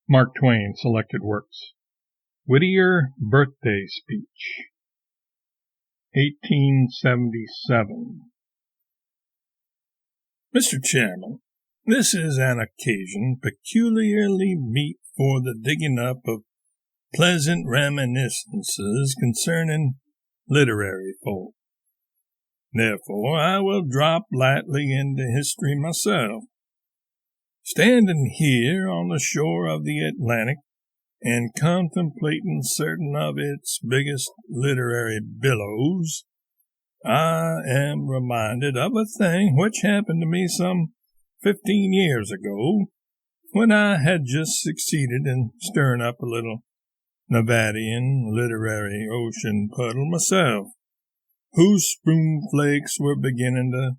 Mark Twain Selected Works. Whittier Birthday Speech, 1877. Mr. Chairman, this is an occasion peculiarly meet for the digging up of pleasant reminiscences concerning literary folk. Therefore, I will drop lightly into history myself. Standing here on the shore of the Atlantic and contemplating certain of its biggest literary billows, I am reminded of a thing which happened to me some 15 years ago, when I had just succeeded in stirring up a little Nevadian literary ocean puddle myself, whose spoon flakes were beginning to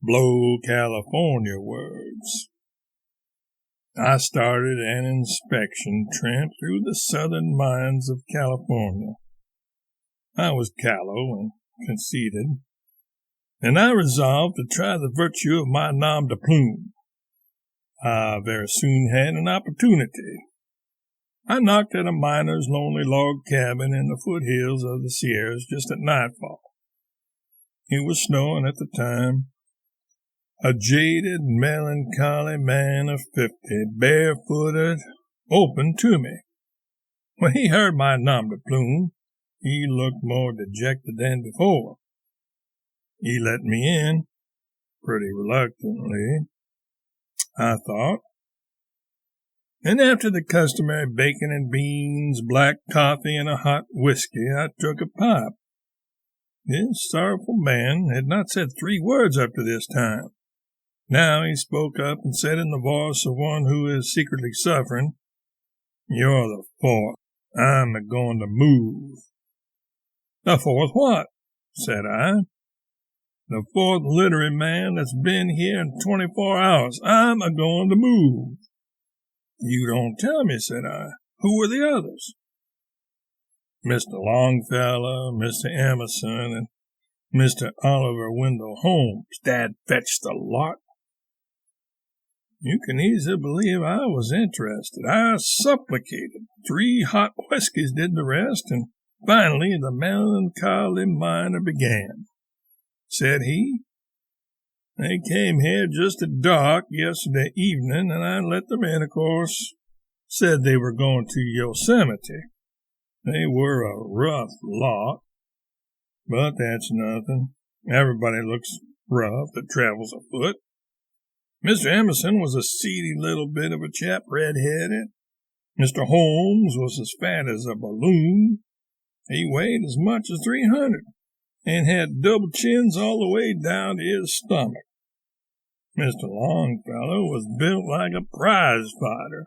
blow California words. I started an inspection tramp through the southern mines of California. I was callow and conceited, and I resolved to try the virtue of my nom de plume. I very soon had an opportunity. I knocked at a miner's lonely log cabin in the foothills of the Sierras just at nightfall. It was snowing at the time. A jaded, melancholy man of 50, barefooted, opened to me. When he heard my nom de plume, he looked more dejected than before. He let me in, pretty reluctantly, I thought, and after the customary bacon and beans, black coffee, and a hot whiskey, I took a pipe. This sorrowful man had not said 3 words up to this time. Now he spoke up and said in the voice of one who is secretly suffering, "You're the 4th. I'm a-going to move." "The 4th what?" said I. "The 4th literary man that's been here in 24 hours. I'm a-going to move." "You don't tell me," said I. "Who were the others?" "Mr. Longfellow, Mr. Emerson, and Mr. Oliver Wendell Holmes. Dad fetched the lot." You can easily believe I was interested. I supplicated. 3 hot whiskeys did the rest, and finally the melancholy miner began. Said he, "They came here just at dark yesterday evening, and I let them in, of course. Said they were going to Yosemite. They were a rough lot, but that's nothing. Everybody looks rough that travels afoot. Mr. Emerson was a seedy little bit of a chap, red-headed. Mr. Holmes was as fat as a balloon. He weighed as much as 300, and had double chins all the way down to his stomach. Mr. Longfellow was built like a prize fighter.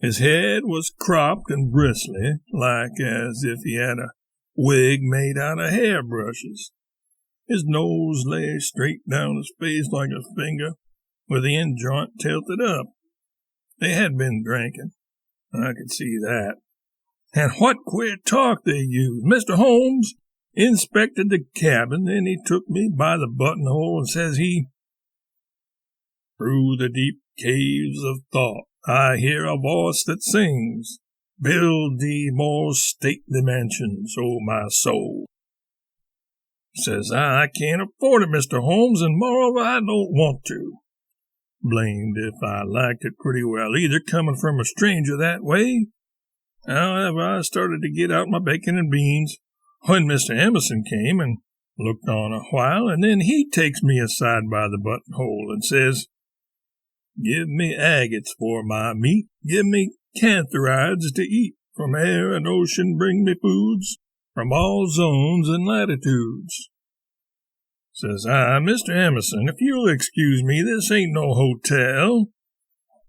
His head was cropped and bristly, like as if he had a wig made out of hairbrushes. His nose lay straight down his face like a finger, with the end joint tilted up. They had been drinking. I could see that. And what queer talk they used. Mr. Holmes inspected the cabin, then he took me by the buttonhole and says he, "Through the deep caves of thought I hear a voice that sings, 'Build thee more stately mansions, O my soul.' Says I can't afford it, Mr. Holmes, and moreover I don't want to. Blamed if I liked it pretty well either, coming from a stranger that way. However, I started to get out my bacon and beans when Mr. Emerson came and looked on a while, and then he takes me aside by the buttonhole and says, 'Give me agates for my meat, give me cantharides to eat, from air and ocean bring me foods, from all zones and latitudes.' Says I, 'Mr. Emerson, if you'll excuse me, this ain't no hotel.'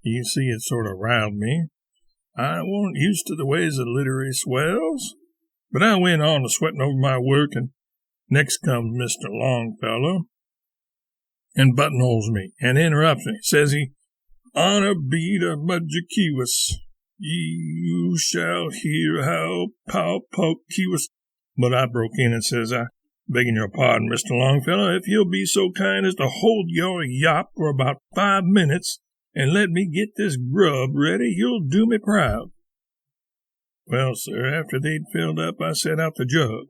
You see, it sort of riled me. I warn't used to the ways of literary swells, but I went on to sweating over my work, and next comes Mr. Longfellow and buttonholes me and interrupts me. Says he, 'Honor be to Mudjekeewis. You shall hear how Powpokeewis.' But I broke in and says I, 'Begging your pardon, Mr. Longfellow, if you'll be so kind as to hold your yop for about 5 minutes, and let me get this grub ready, you'll do me proud. Well, sir, after they'd filled up, I set out the jug.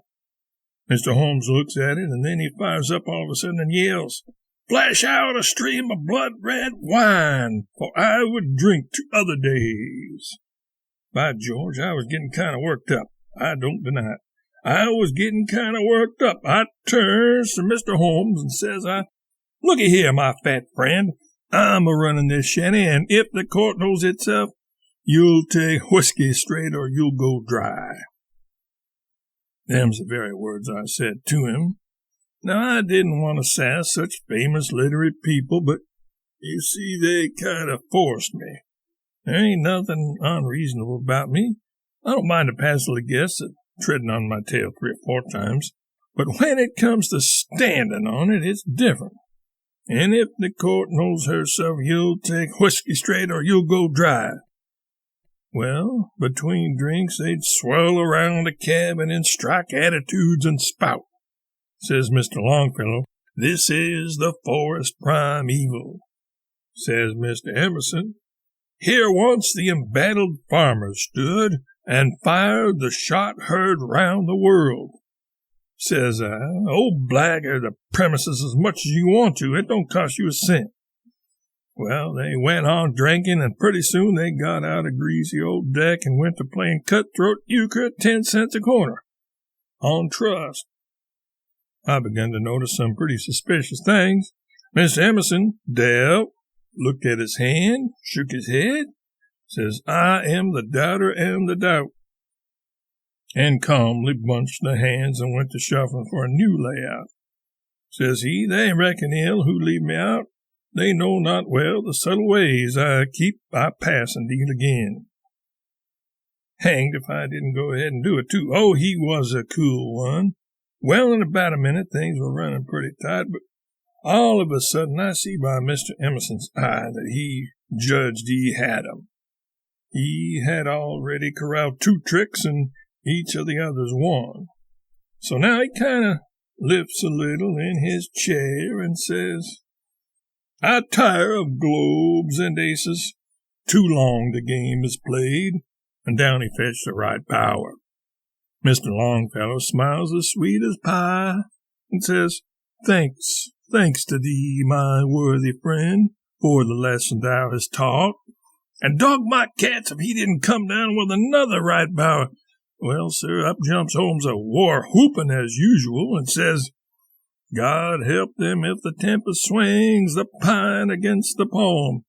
Mr. Holmes looks at it, and then he fires up all of a sudden and yells, "Flash out a stream of blood-red wine, for I would drink to other days." By George, I was getting kind of worked up. I don't deny it. I was getting kind of worked up. I turns to Mr. Holmes and says, "Looky here, my fat friend. I'm a-running this shanty, and if the court knows itself, you'll take whiskey straight or you'll go dry." Them's the very words I said to him. Now, I didn't want to sass such famous literary people, but you see, they kind of forced me. There ain't nothing unreasonable about me. I don't mind a passel of guests treading on my tail 3 or 4 times, but when it comes to standing on it, it's different. And if the court knows herself, you'll take whiskey straight or you'll go dry. Well, between drinks, they'd swirl around the cabin and strike attitudes and spout. Says Mr. Longfellow, "This is the forest primeval." Says Mr. Emerson, "Here once the embattled farmers stood and fired the shot heard round the world." Says I, "Oh, blackguard the premises as much as you want to. It don't cost you a cent." Well, they went on drinking, and pretty soon they got out a greasy old deck and went to playing cutthroat euchre at 10 cents a corner. On trust. I begun to notice some pretty suspicious things. Mr. Emerson dealt, looked at his hand, shook his head, says, "I am the doubter and the doubt," and calmly bunched the hands and went to shuffling for a new layout. Says he, "They reckon ill who leave me out. They know not well the subtle ways I keep. I pass and deal again." Hanged if I didn't go ahead and do it, too. Oh, he was a cool one. Well, in about a minute, things were running pretty tight, but all of a sudden I see by Mr. Emerson's eye that he judged he had 'em. He had already corralled 2 tricks, and each of the others one. So now he kind of lifts a little in his chair and says, "I tire of globes and aces. Too long the game is played," and down he fetched the right power. Mr. Longfellow smiles as sweet as pie and says, "Thanks to thee, my worthy friend, for the lesson thou hast taught. And dog my cats if he didn't come down with another right bower." Well, sir, up jumps Holmes a war whooping as usual and says, "God help them if the tempest swings the pine against the palm.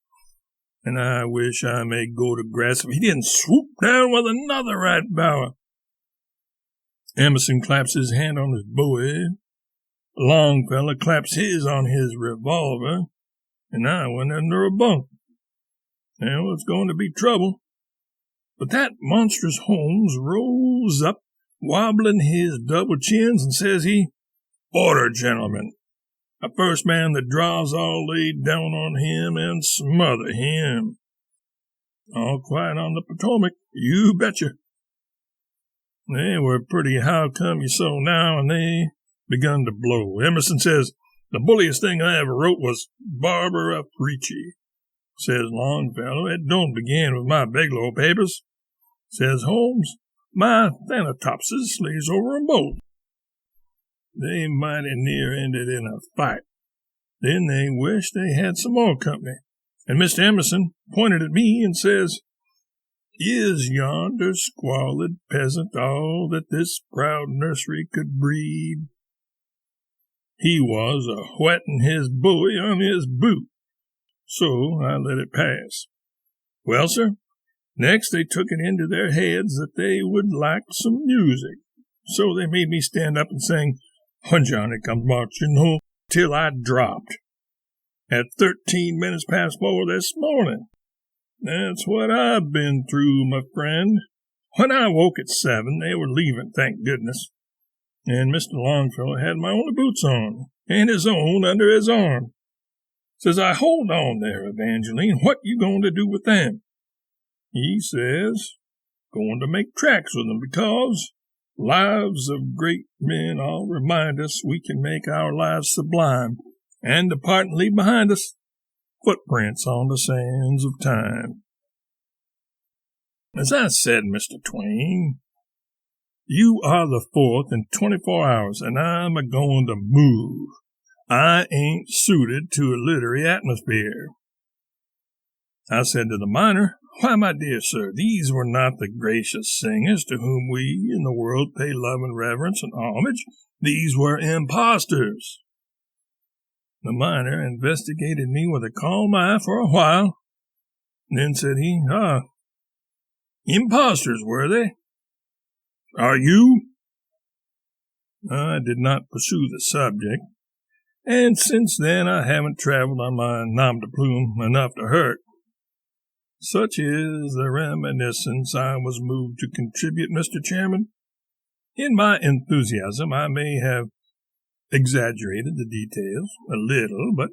And I wish I may go to grass if he didn't swoop down with another right bower." Emerson claps his hand on his bowie. Longfellow claps his on his revolver, and I went under a bunk. Now it's going to be trouble. But that monstrous Holmes rose up, wobbling his double chins, and says he, "Order, gentlemen. A first man that draws all laid down on him and smother him." All quiet on the Potomac, you betcha. They were pretty how-come-you-so now, and they begun to blow. Emerson says, "The bulliest thing I ever wrote was Barbara Preachy." Says Longfellow, "It don't begin with my Bigelow papers." Says Holmes, "My Thanatopsis lays over 'em both." They mighty near ended in a fight. Then they wished they had some more company, and Mr. Emerson pointed at me and says, "Is yonder squalid peasant all that this proud nursery could breed?" He was a-whetting his bowie on his boot, so I let it pass. Well, sir, next they took it into their heads that they would like some music, so they made me stand up and sing "When Johnny Comes Marching Home" till I dropped. At 13 minutes past 4 this morning. That's what I've been through, my friend. When I woke at 7, they were leaving, thank goodness. And Mr. Longfellow had my only boots on, and his own under his arm. Says I, "Hold on there, Evangeline, what you going to do with them?" He says, "Going to make tracks with them, because lives of great men all remind us we can make our lives sublime and depart and leave behind us." footprints on the sands of time. As I said, Mr. Twain, you are the fourth in 24 hours, and I'm a-going to move. I ain't suited to a literary atmosphere. I said to the miner, why, my dear sir, these were not the gracious singers to whom we in the world pay love and reverence and homage. These were impostors. The miner investigated me with a calm eye for a while. Then said he, impostors, were they? Are you? I did not pursue the subject, and since then I haven't traveled on my nom de plume enough to hurt. Such is the reminiscence I was moved to contribute, Mr. Chairman. In my enthusiasm, I may have exaggerated the details a little, but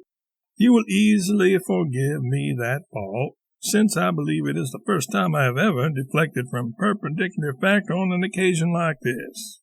you will easily forgive me that fault, since I believe it is the first time I have ever deflected from perpendicular fact on an occasion like this.